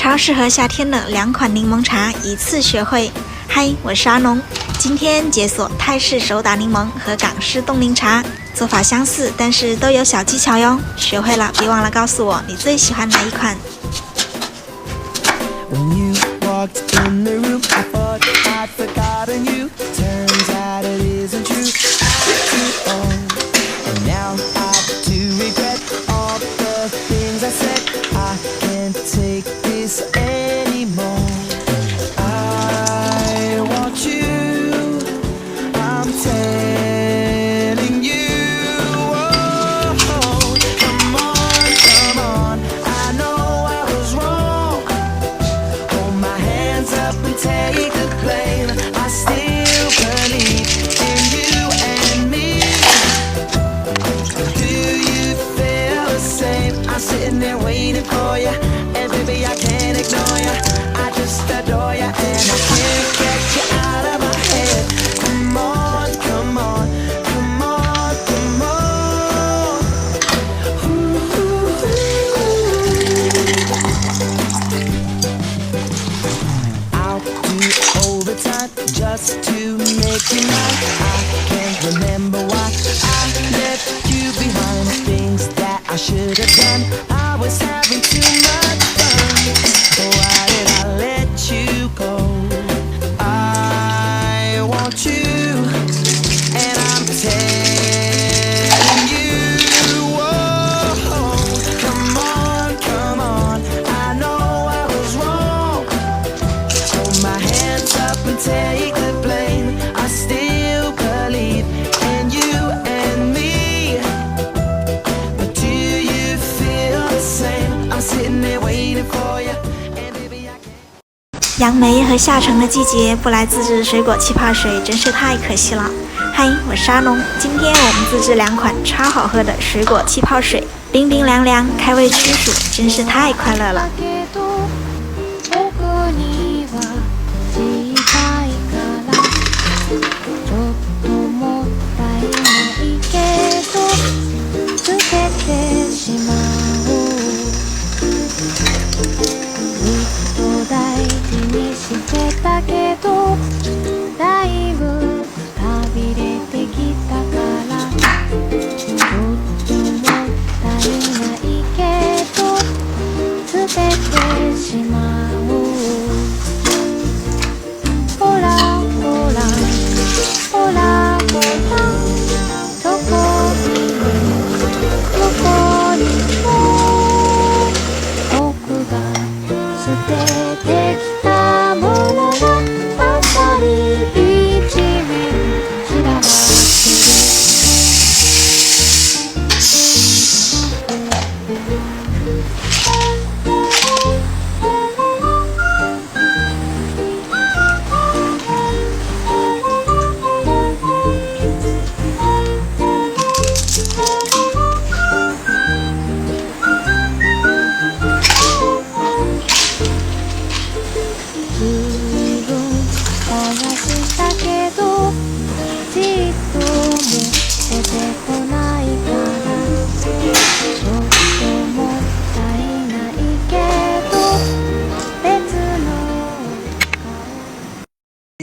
超适合夏天的2款柠檬茶一次学会。嗨，我是阿农，今天解锁泰式手打柠檬和港式冻柠茶，做法相似，但是都有小技巧哟。学会了别忘了告诉我你最喜欢哪一款。When you walked in the room, I thought I'd forgotten you. Turns out it isn't true at all. And now I do regret all the things I said. I can't take this anymore. I want you, I'm telling you. Oh, come on, come on. I know I was wrong. Hold my hands up and take the blame. I still believe in you and me. Do you feel the same? I'm sitting there waiting for you, and baby I can't ignore you. I just adore you, and I can't get you out of my head. Come on, come on, come on, come on. Ooh. I'll do overtime just to make you mine. I can't remember why I left you behind. Things that I should have done, I was having too much fun. Why did I let you go? I want you, and I'm telling you. Oh, come on, come on. I know I was wrong. Hold my hands up and take the blame. I still believe in you and me. But do you feel the same? I'm sitting there waiting for you, and baby I can't. 杨梅和夏橙的季节不来自制水果气泡水真是太可惜了。嗨，我是阿农，今天我们自制2款超好喝的水果气泡水，冰冰凉凉，开胃驱暑，真是太快乐了。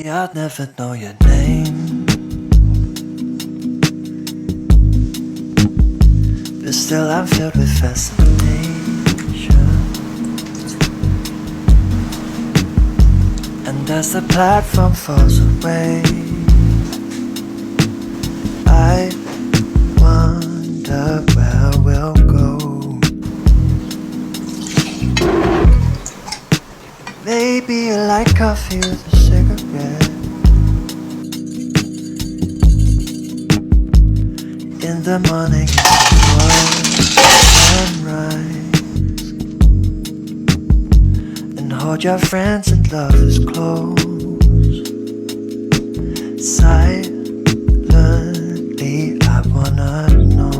I'd never know your name, but still I'm filled with fascination. And as the platform falls away, I wonder where we'll go. Maybe you like coffee with a cigarette. In the morning, sunrise, and hold your friends and lovers close. Silently, I wanna know